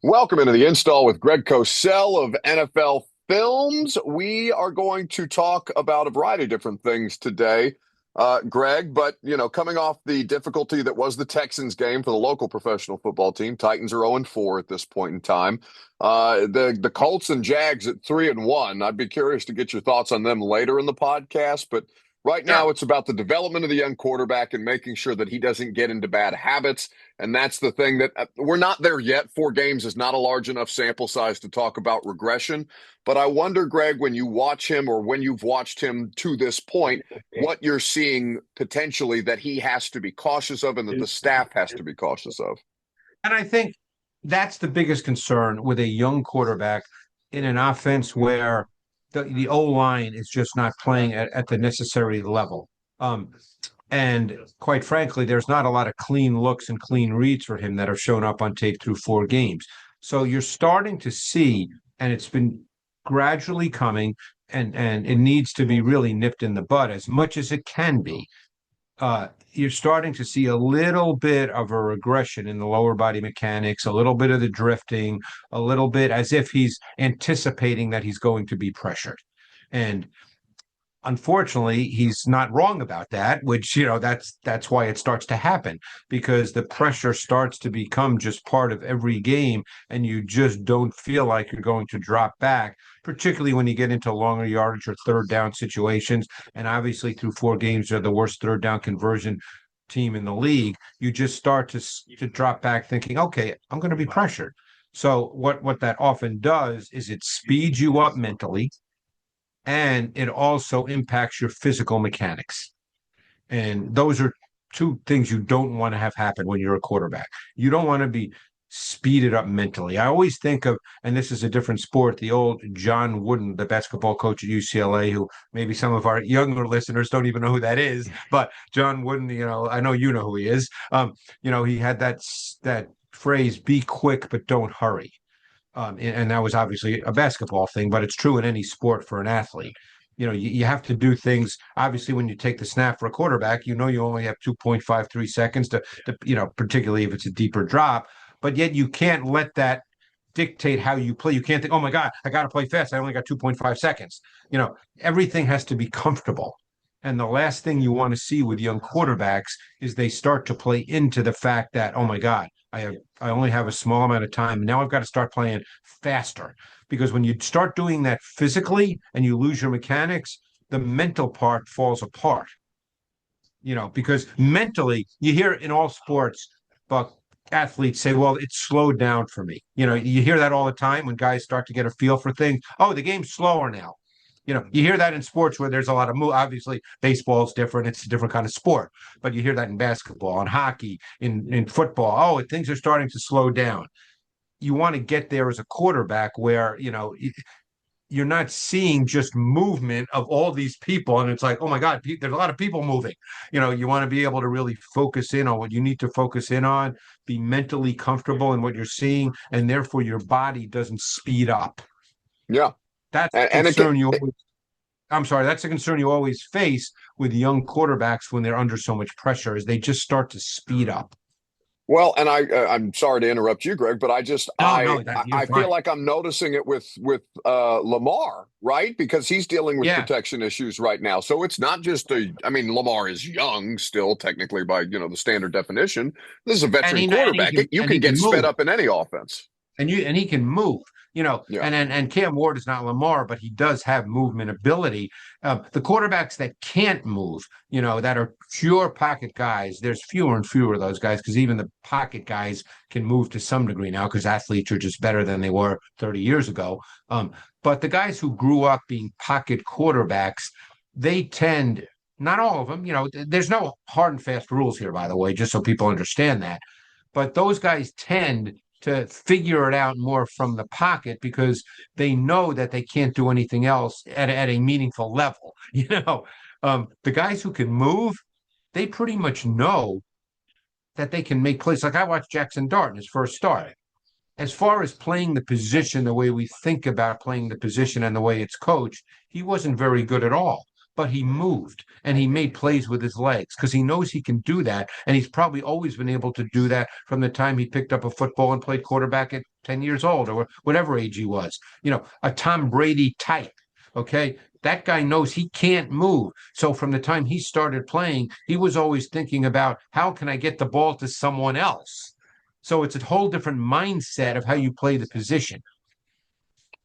Welcome into the install with Greg Cosell of NFL Films. We are going to talk about a variety of different things today, Greg. But coming off the difficulty that was the Texans game for the local professional football team, Titans are 0-4 at this point in time. The Colts and Jags at 3-1. I'd be curious to get your thoughts on them later in the podcast, but right now, Sure. it's about the development of the young quarterback and making sure that he doesn't get into bad habits. And that's the thing that we're not there yet. 4 games is not a large enough sample size to talk about regression. But I wonder, Greg, when you watch him or when you've watched him to this point, what you're seeing potentially that he has to be cautious of and that the staff has to be cautious of. And I think that's the biggest concern with a young quarterback in an offense where the O-line is just not playing at the necessary level. And quite frankly, there's not a lot of clean looks and clean reads for him that have shown up on tape through 4 games. So you're starting to see, and it's been gradually coming, and it needs to be really nipped in the bud as much as it can be. You're starting to see a little bit of a regression in the lower body mechanics, a little bit of the drifting, a little bit as if he's anticipating that he's going to be pressured. And unfortunately, he's not wrong about that, which, that's why it starts to happen, because the pressure starts to become just part of every game, and you just don't feel like you're going to drop back, particularly when you get into longer yardage or third down situations. And obviously, through 4 games, they're the worst third down conversion team in the league. You just start to drop back thinking, okay, I'm going to be pressured. So what that often does is it speeds you up mentally, and it also impacts your physical mechanics. And those are two things you don't want to have happen when you're a quarterback. You don't want to be speeded up mentally. I always think of, and this is a different sport, the old John Wooden, the basketball coach at UCLA, who maybe some of our younger listeners don't even know who that is. But John Wooden, I know you know who he is. He had that phrase, be quick, but don't hurry. And that was obviously a basketball thing, but it's true in any sport for an athlete. You have to do things. Obviously, when you take the snap for a quarterback, you only have 2.53 seconds to particularly if it's a deeper drop, but yet you can't let that dictate how you play. You can't think, oh my God, I got to play fast. I only got 2.5 seconds. Everything has to be comfortable. And the last thing you want to see with young quarterbacks is they start to play into the fact that, oh my God, I only have a small amount of time. Now I've got to start playing faster. Because when you start doing that physically and you lose your mechanics, the mental part falls apart. Because mentally, you hear in all sports, but athletes say, well, it's slowed down for me. You hear that all the time when guys start to get a feel for things. Oh, the game's slower now. You hear that in sports where there's a lot of move. Obviously, baseball's different. It's a different kind of sport. But you hear that in basketball, in hockey, in football. Oh, things are starting to slow down. You want to get there as a quarterback where, you're not seeing just movement of all these people. And it's like, oh my God, there's a lot of people moving. You want to be able to really focus in on what you need to focus in on, be mentally comfortable in what you're seeing, and therefore your body doesn't speed up. Yeah. That's a And concern you always I'm sorry, that's a concern you always face with young quarterbacks when they're under so much pressure, is they just start to speed up. and I'm sorry to interrupt you, Greg, but I just No, I no, you're I feel fine. like I'm noticing it with Lamar, right? Because he's dealing with Yeah, protection issues right now. So it's not just I mean, Lamar is young still, technically by the standard definition. This is a and veteran quarterback. You and he can can get sped move. up in any offense. And he can move, Yeah. and Cam Ward is not Lamar, but he does have movement ability. The quarterbacks that can't move, that are pure pocket guys, there's fewer and fewer of those guys, because even the pocket guys can move to some degree now because athletes are just better than they were 30 years ago. But the guys who grew up being pocket quarterbacks, they tend, not all of them, there's no hard and fast rules here, by the way, just so people understand that. But those guys tend to figure it out more from the pocket because they know that they can't do anything else at a meaningful level. The guys who can move, they pretty much know that they can make plays. Like I watched Jackson Dart in his first start. As far as playing the position, the way we think about playing the position and the way it's coached, he wasn't very good at all. but he moved and he made plays with his legs because he knows he can do that. And he's probably always been able to do that from the time he picked up a football and played quarterback at 10 years old or whatever age he was. A Tom Brady type. Okay. That guy knows he can't move. So from the time he started playing, he was always thinking about how can I get the ball to someone else? So it's a whole different mindset of how you play the position.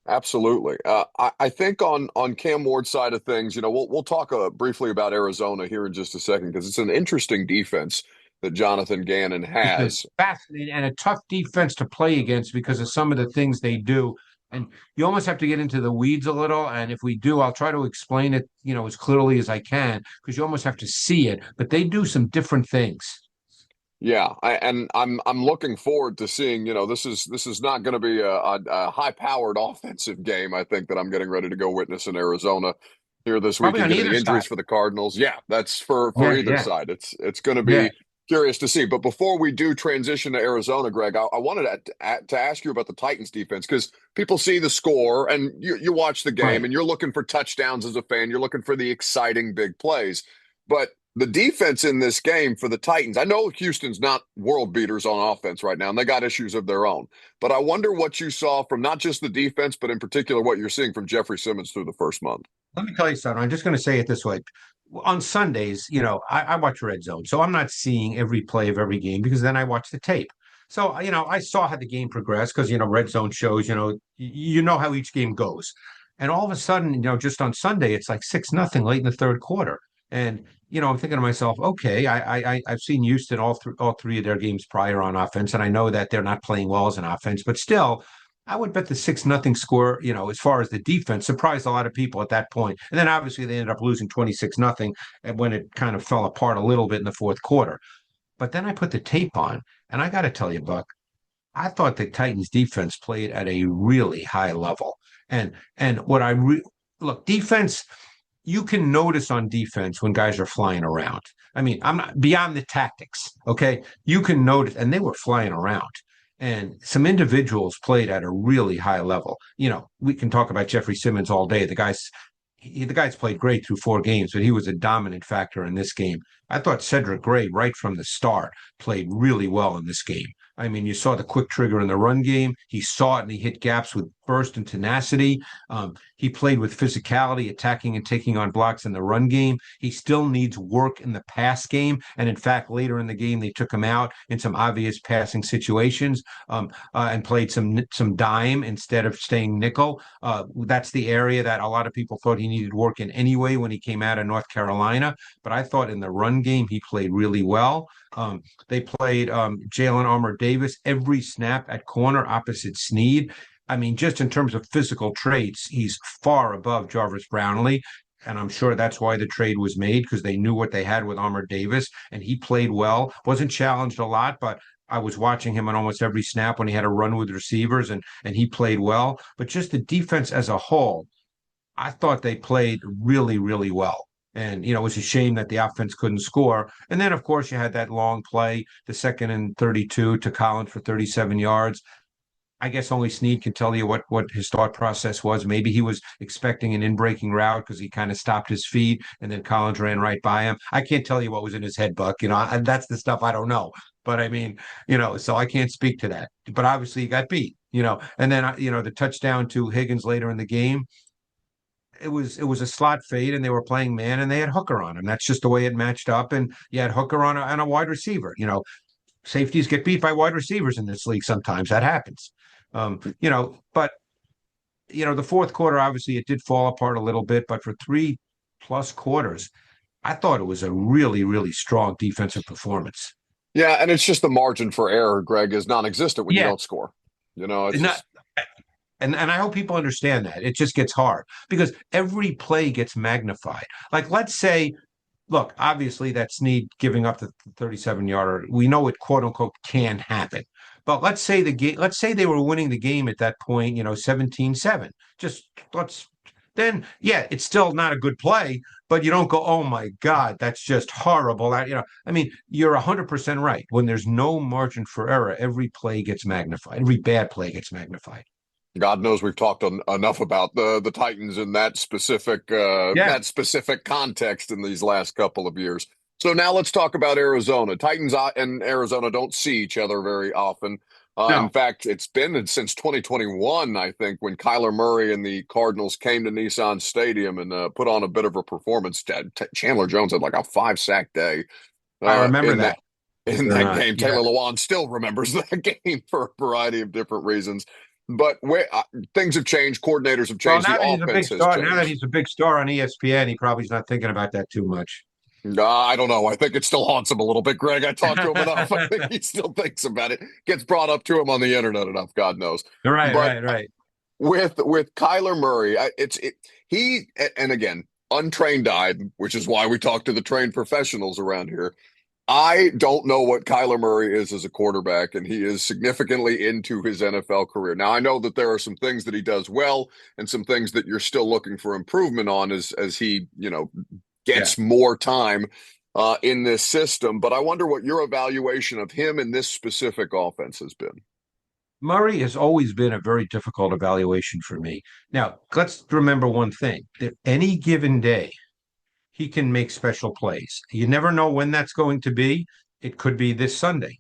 Absolutely. I think on Cam Ward's side of things, we'll talk briefly about Arizona here in just a second because it's an interesting defense that Jonathan Gannon It's a has. fascinating and a tough defense to play against because of some of the things they do. And you almost have to get into the weeds a little. And if we do, I'll try to explain it, as clearly as I can, because you almost have to see it. But they do some different things. Yeah, I'm looking forward to seeing. This is not going to be a high-powered offensive game. I think that I'm getting ready to go witness in Arizona here this Probably weekend, on given either the side. injuries for the Cardinals. Yeah, that's for Yeah, either yeah, side. It's going to yeah. be curious to see. But before we do transition to Arizona, Greg, I wanted to ask you about the Titans defense because people see the score and you watch the game Right. and you're looking for touchdowns as a fan. You're looking for the exciting big plays, but the defense in this game for the Titans, I know Houston's not world beaters on offense right now, and they got issues of their own. But I wonder what you saw from not just the defense, but in particular what you're seeing from Jeffrey Simmons through the first month. Let me tell you something. I'm just going to say it this way. On Sundays, I watch Red Zone. So I'm not seeing every play of every game because then I watch the tape. So, I saw how the game progressed because, Red Zone shows, you know how each game goes. And all of a sudden, just on Sunday, it's like 6-0 late in the third quarter. And, I'm thinking to myself, okay, I've seen Houston all three of their games prior on offense, and I know that they're not playing well as an offense, but still, I would bet the 6-0 score, as far as the defense, surprised a lot of people at that point. And then obviously they ended up losing 26-0 when it kind of fell apart a little bit in the fourth quarter. But then I put the tape on, and I got to tell you, Buck, I thought the Titans defense played at a really high level. And what look, defense, you can notice on defense when guys are flying around. I mean, I'm not beyond the tactics, okay? You can notice, and they were flying around. And some individuals played at a really high level. We can talk about Jeffrey Simmons all day. The guy's played great through 4 games, but he was a dominant factor in this game. I thought Cedric Gray, right from the start, played really well in this game. I mean, you saw the quick trigger in the run game. He saw it and he hit gaps with burst and tenacity. He played with physicality, attacking and taking on blocks in the run game. He still needs work in the pass game. And in fact, later in the game, they took him out in some obvious passing situations and played some dime instead of staying nickel. That's the area that a lot of people thought he needed work in anyway when he came out of North Carolina. But I thought in the run game, he played really well. They played Jalen Armour Davis every snap at corner opposite Snead. I mean, just in terms of physical traits, he's far above Jarvis Brownlee. And I'm sure that's why the trade was made because they knew what they had with Armour Davis, and he played well. Wasn't challenged a lot, but I was watching him on almost every snap when he had a run with receivers, and he played well. But just the defense as a whole, I thought they played really, really well. And, it was a shame that the offense couldn't score. And then, of course, you had that long play, the 2nd and 32 to Collins for 37 yards. I guess only Snead can tell you what his thought process was. Maybe he was expecting an in-breaking route because he kind of stopped his feet and then Collins ran right by him. I can't tell you what was in his head, Buck. And that's the stuff I don't know. But I mean, so I can't speak to that. But obviously he got beat, and then, the touchdown to Higgins later in the game, it was a slot fade and they were playing man and they had Hooker on him. That's just the way it matched up. And you had Hooker on a wide receiver. Safeties get beat by wide receivers in this league sometimes. That happens. But the fourth quarter, obviously it did fall apart a little bit, but for 3+ quarters, I thought it was a really, really strong defensive performance. Yeah, and it's just the margin for error, Greg, is non-existent when you Yeah, don't score. It's not just and I hope people understand that. It just gets hard because every play gets magnified. Like let's say, look, obviously that Snead giving up the 37-yarder, we know it quote unquote can happen. But let's say they were winning the game at that point, 17-7. Just let's then yeah, it's still not a good play, but you don't go, oh my God, that's just horrible. I mean, you're 100% right. When there's no margin for error, every play gets magnified. Every bad play gets magnified. God knows we've talked enough about the Titans in Yeah. that specific context in these last couple of years. So now let's talk about Arizona. Titans and Arizona don't see each other very often. In No, fact, it's been since 2021, I think, when Kyler Murray and the Cardinals came to Nissan Stadium and put on a bit of a performance. Chandler Jones had like a five-sack day I uh, remember in that that. Believe in it or that not. game. Yeah. Taylor Lewan still remembers that game for a variety of different reasons. But things have changed, coordinators have Well, changed, the now that he's a big offense has star, now that changed. he's a big star on ESPN, he probably is not thinking about that too much. I don't know. I think it still haunts him a little bit, Greg. I talked to him enough. I think he still thinks about it. Gets brought up to him on the internet enough, God knows. Right, But right, right. with Kyler Murray, he and again untrained eye, which is why we talk to the trained professionals around here. I don't know what Kyler Murray is as a quarterback, and he is significantly into his NFL career. Now, I know that there are some things that he does well and some things that you're still looking for improvement on as he, Yeah. gets more time in this system. But I wonder what your evaluation of him in this specific offense has been. Murray has always been a very difficult evaluation for me. Now, let's remember one thing that any given day, he can make special plays. You never know when that's going to be. It could be this Sunday.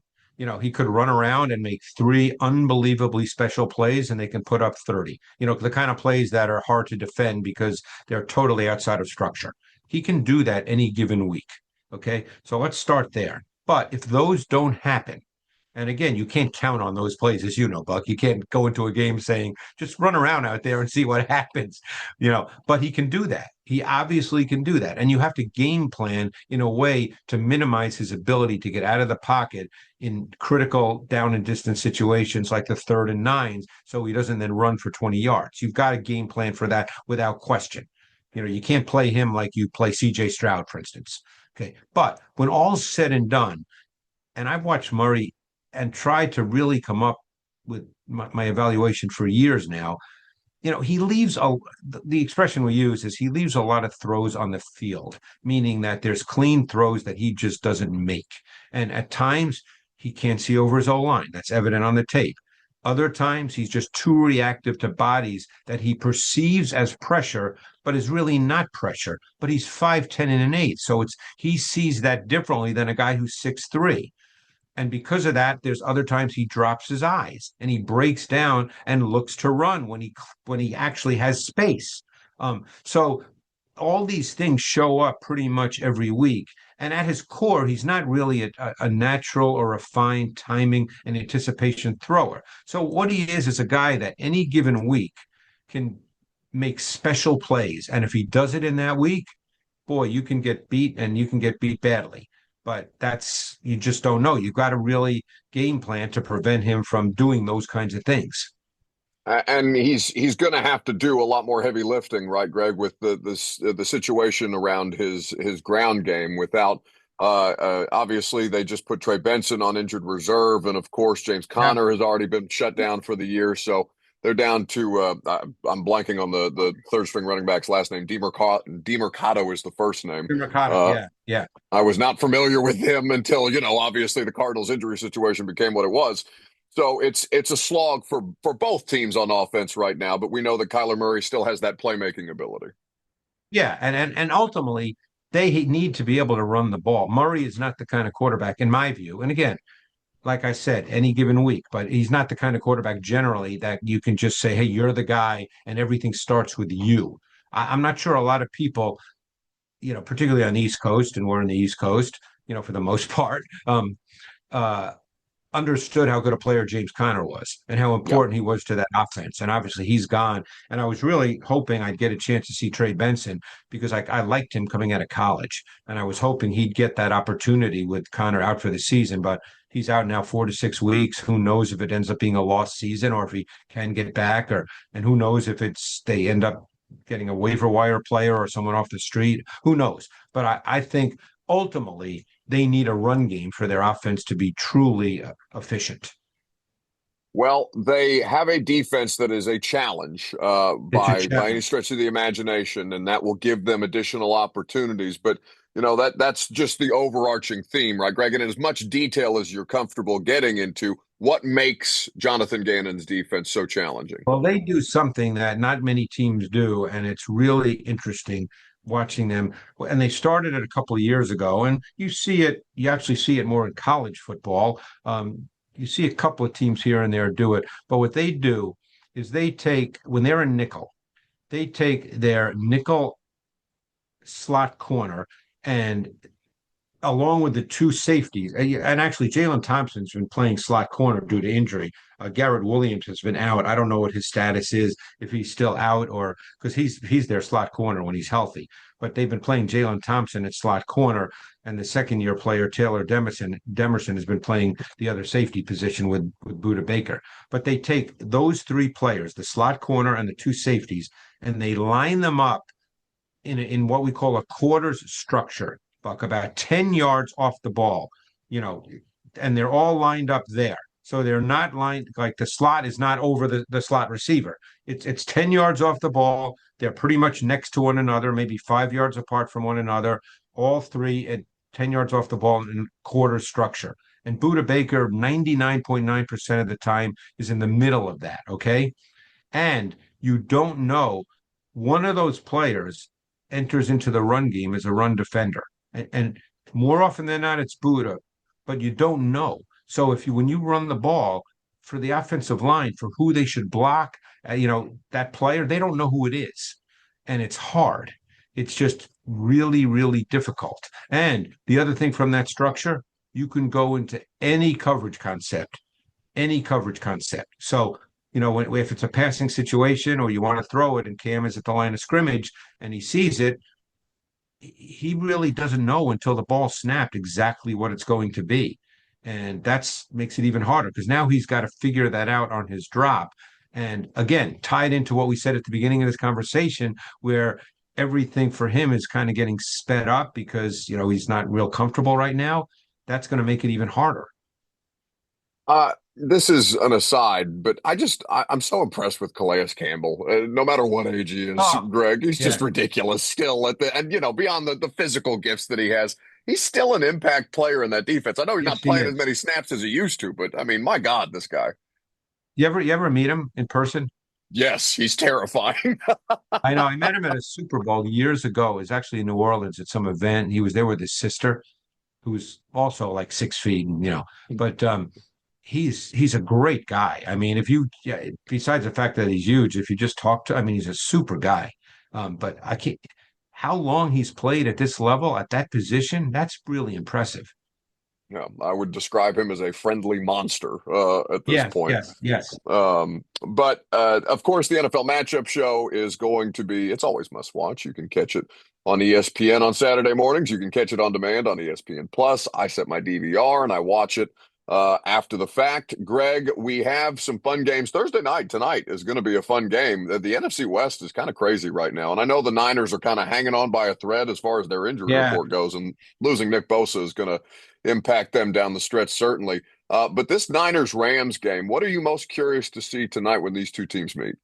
He could run around and make three unbelievably special plays and they can put up 30. The kind of plays that are hard to defend because they're totally outside of structure. He can do that any given week. Okay. So let's start there. But if those don't happen, and again, you can't count on those plays, as you know, Buck. You can't go into a game saying, just run around out there and see what happens, but he can do that. He obviously can do that. And you have to game plan in a way to minimize his ability to get out of the pocket in critical down and distance situations like the 3rd and 9s, so he doesn't then run for 20 yards. You've got a game plan for that without question. You can't play him like you play CJ Stroud, for instance. Okay. But when all's said and done, and I've watched Murray and tried to really come up with my evaluation for years now. He leaves the expression we use is he leaves a lot of throws on the field, meaning that there's clean throws that he just doesn't make. And at times he can't see over his O line. That's evident on the tape. Other times he's just too reactive to bodies that he perceives as pressure, but is really not pressure. But he's 5'10" and an eighth. So he sees that differently than a guy who's 6'3". And because of that, there's other times he drops his eyes and he breaks down and looks to run when he actually has space. So all these things show up pretty much every week. And at his core, he's not really a natural or a fine timing and anticipation thrower. So what he is a guy that any given week can make special plays. And if he does it in that week, boy, you can get beat and you can get beat badly. But you just don't know. You've got to really game plan to prevent him from doing those kinds of things. And he's going to have to do a lot more heavy lifting, right, Greg, with the situation around his ground game. Without obviously they just put Trey Benson on injured reserve, and of course James Yeah. Conner has already been shut down for the year, so they're down to I'm blanking on the third string running back's last name. Demercado is the first name. Mercado. Uh, Yeah. Yeah. I was not familiar with him until obviously the Cardinals injury situation became what it was. So it's a slog for both teams on offense right now, but we know that Kyler Murray still has that playmaking ability. Yeah. And ultimately, they need to be able to run the ball. Murray is not the kind of quarterback, in my view. And again, like I said, any given week, but he's not the kind of quarterback generally that you can just say, hey, you're the guy and everything starts with you. I'm not sure a lot of people, particularly on the East Coast, and we're in the East Coast, for the most part, uh, understood how good a player James Conner was and how Yep. important he was to that offense. And obviously he's gone. And I was really hoping I'd get a chance to see Trey Benson because I liked him coming out of college. And I was hoping he'd get that opportunity with Conner out for the season. But he's out now 4 to 6 weeks. Who knows if it ends up being a lost season or if he can get back, and who knows if they end up getting a waiver wire player or someone off the street. Who knows? But I think ultimately they need a run game for their offense to be truly efficient. Well, they have a defense that is a challenge It's a by any challenge. stretch of the imagination, and that will give them additional opportunities. But that's just the overarching theme, right, Greg? And in as much detail as you're comfortable getting into, what makes Jonathan Gannon's defense so challenging? Well, they do something that not many teams do, and it's really interesting watching them. And they started it a couple of years ago, and you actually see it more in college football. You see a couple of teams here and there do it, but what they do is when they're in nickel, they take their nickel slot corner and along with the two safeties, and actually Jalen Thompson's been playing slot corner due to injury. Garrett Williams has been out. I don't know what his status is, if he's still out or because he's their slot corner when he's healthy. But they've been playing Jalen Thompson at slot corner, and the second year player Taylor Demerson has been playing the other safety position with Buda Baker. But they take those three players, the slot corner and the two safeties, and they line them up in what we call a quarters structure, Buck, about 10 yards off the ball, you know, and they're all lined up there. So they're not lined like the slot is not over the slot receiver. It's 10 yards off the ball. They're pretty much next to one another, maybe 5 yards apart from one another, all three at 10 yards off the ball in quarter structure. And Buda Baker, 99.9% of the time, is in the middle of that. Okay. And you don't know one of those players enters into the run game as a run defender. And more often than not, it's Buddha, but you don't know. So when you run the ball for the offensive line, for who they should block, that player, they don't know who it is. And it's hard. It's just really, really difficult. And the other thing from that structure, you can go into any coverage concept, any coverage concept. So, if it's a passing situation or you want to throw it and Cam is at the line of scrimmage and he sees it, he really doesn't know until the ball snapped exactly what it's going to be. And that's makes it even harder because now he's got to figure that out on his drop. And again, tied into what we said at the beginning of this conversation, where everything for him is kind of getting sped up because, he's not real comfortable right now. That's going to make it even harder. This is an aside, but I'm so impressed with Calais Campbell. No matter what age he is, Oh, Greg, he's yeah. just ridiculous still and beyond the physical gifts that he has, he's still an impact player in that defense. I know he's Yes, not he playing as is. many snaps as he used to, but I mean, my God, this guy. You ever meet him in person? Yes, he's terrifying. I know. I met him at a Super Bowl years ago. It was actually in New Orleans at some event. He was there with his sister, who's also like 6 feet, but he's a great guy. I mean, besides the fact that he's huge, if you just talk to, I mean, he's a super guy. But I can't, how long he's played at this level, at that position, that's really impressive. Yeah, I would describe him as a friendly monster at this Yes, point. yes, yes. But of course, the NFL matchup show is going to be, it's always must watch. You can catch it on ESPN on Saturday mornings. You can catch it on demand on ESPN Plus. I set my DVR and I watch it after the fact. Greg, we have some fun games. Thursday night tonight is going to be a fun game. The NFC West is kind of crazy right now. And I know the Niners are kind of hanging on by a thread as far as their injury Yeah. report goes. And losing Nick Bosa is going to impact them down the stretch, certainly. But this Niners-Rams game, what are you most curious to see tonight when these two teams meet?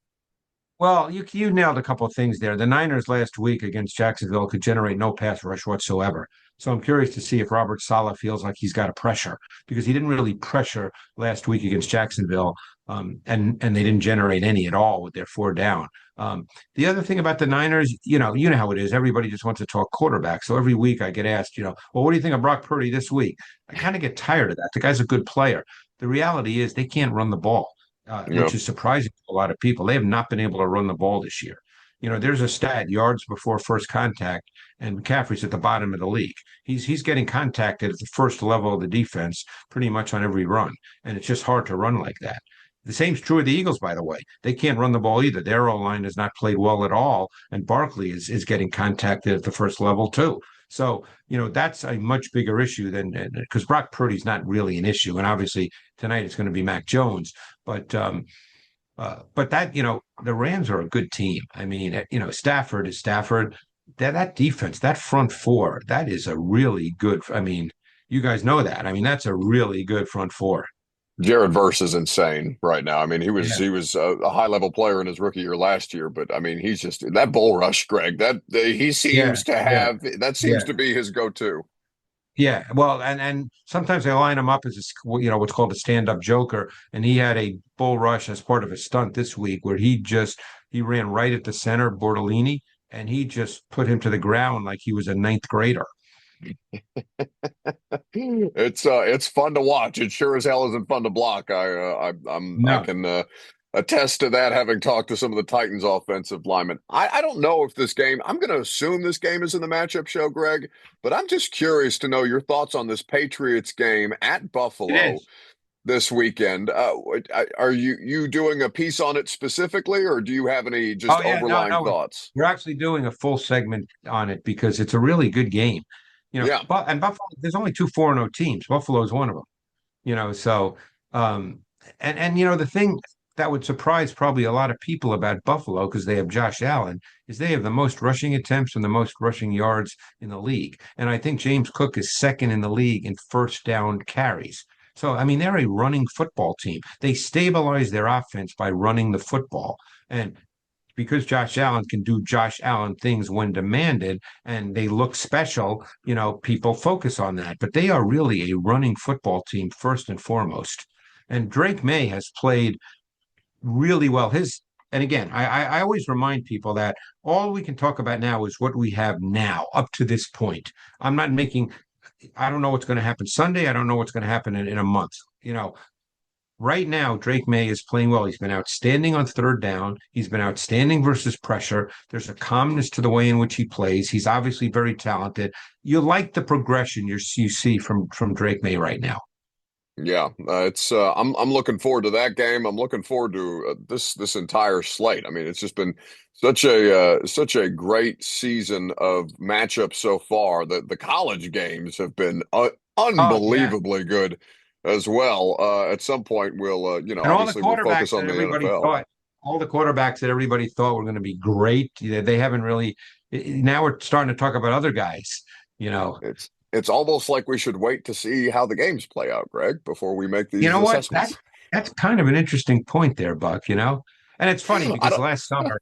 Well, you nailed a couple of things there. The Niners last week against Jacksonville could generate no pass rush whatsoever. So I'm curious to see if Robert Saleh feels like he's got a pressure because he didn't really pressure last week against Jacksonville, and they didn't generate any at all with their four down. The other thing about the Niners, you know how it is. Everybody just wants to talk quarterback. So every week I get asked, well, what do you think of Brock Purdy this week? I kind of get tired of that. The guy's a good player. The reality is they can't run the ball, Yeah. which is surprising to a lot of people. They have not been able to run the ball this year. There's a stat yards before first contact, and McCaffrey's at the bottom of the league. He's getting contacted at the first level of the defense pretty much on every run, and it's just hard to run like that. The same's true of the Eagles, by the way. They can't run the ball either. Their O-line has not played well at all, and Barkley is getting contacted at the first level too. So, that's a much bigger issue than because Brock Purdy's not really an issue. And obviously tonight it's going to be Mac Jones. But that, the Rams are a good team. I mean, Stafford is Stafford. That defense, that front four, that is a really good. I mean, you guys know that. I mean, that's a really good front four. Jared Verse is insane right now. I mean, he was Yeah, he was a high level player in his rookie year last year, but I mean, he's just that bull rush, Greg. That he yeah, seems to yeah, have that seems yeah. to be his go to. Yeah, well, and sometimes they line him up as what's called a stand-up joker, and he had a bull rush as part of a stunt this week where he ran right at the center, Bortolini, and he just put him to the ground like he was a ninth grader. It's fun to watch. It sure as hell isn't fun to block. I No, can attest to that, having talked to some of the Titans offensive linemen. I don't know if this game, I'm going to assume this game is in the matchup show, Greg, but I'm just curious to know your thoughts on this Patriots game at it Buffalo is. this weekend. Are you doing a piece on it specifically, or do you have any just Oh yeah, no, overlying no, thoughts? we're actually doing a full segment on it because it's a really good game. Yeah. But and Buffalo, there's only two 4-0 teams. Buffalo is one of them. So um the thing that would surprise probably a lot of people about Buffalo because they have Josh Allen is they have the most rushing attempts and the most rushing yards in the league. And I think James Cook is second in the league in first down carries. So I mean they're a running football team. They stabilize their offense by running the football. And because Josh Allen can do Josh Allen things when demanded and they look special, people focus on that. But they are really a running football team first and foremost. And Drake May has played really well. And again, I always remind people that all we can talk about now is what we have now up to this point. I'm not making, I don't know what's going to happen Sunday. I don't know what's going to happen in a month. Right now, Drake May is playing well. He's been outstanding on third down. He's been outstanding versus pressure. There's a calmness to the way in which he plays. He's obviously very talented. You like the progression you see from Drake May right now. Yeah, it's I'm looking forward to that game. I'm looking forward to this entire slate. I mean, it's just been such a great season of matchups so far. The college games have been Oh yeah, unbelievably good as well. At some point, we'll and obviously we'll focus on the NFL. all the quarterbacks that everybody thought were going to be great, they haven't really. Now we're starting to talk about other guys. You know, It's almost like we should wait to see how the games play out, Greg, before we make you these know what? assessments. That's kind of an interesting point there, Buck. And it's funny I because don't.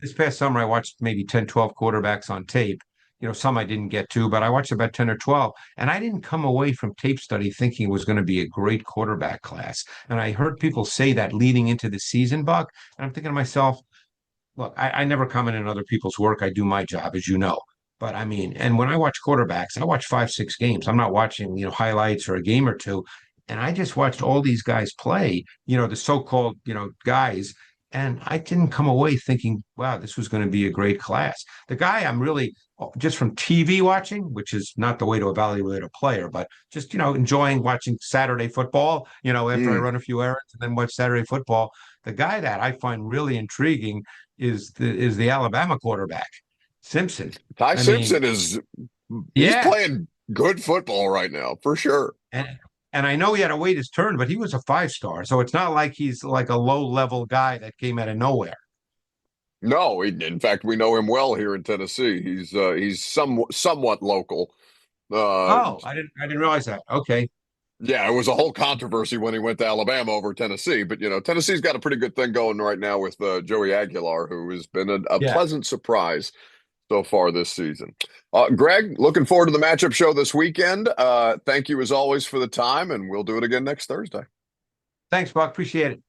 this past summer, I watched maybe 10, 12 quarterbacks on tape. Some I didn't get to, but I watched about 10 or 12. And I didn't come away from tape study thinking it was going to be a great quarterback class. And I heard people say that leading into the season, Buck. And I'm thinking to myself, look, I never comment on other people's work. I do my job, as you know. But I mean, and when I watch quarterbacks, I watch 5, 6 games. I'm not watching, highlights or a game or two. And I just watched all these guys play, the so-called, guys. And I didn't come away thinking, wow, this was going to be a great class. The guy I'm really just from TV watching, which is not the way to evaluate a player, but just, enjoying watching Saturday football, after I Mm. run a few errands and then watch Saturday football. The guy that I find really intriguing is the Alabama quarterback, Simpson. Ty I mean, Simpson is he's yeah, playing good football right now for sure. and and I know he had to wait his turn, but he was a 5-star, so it's not like he's like a low-level guy that came out of nowhere. No, in fact, we know him well here in Tennessee. He's somewhat local. Uh, Oh, I didn't realize that. Okay, yeah, it was a whole controversy when he went to Alabama over Tennessee, but Tennessee's got a pretty good thing going right now with Joey Aguilar, who has been a yeah. pleasant surprise so far this season. Greg, looking forward to the matchup show this weekend. Thank you as always for the time, and we'll do it again next Thursday. Thanks, Buck. Appreciate it.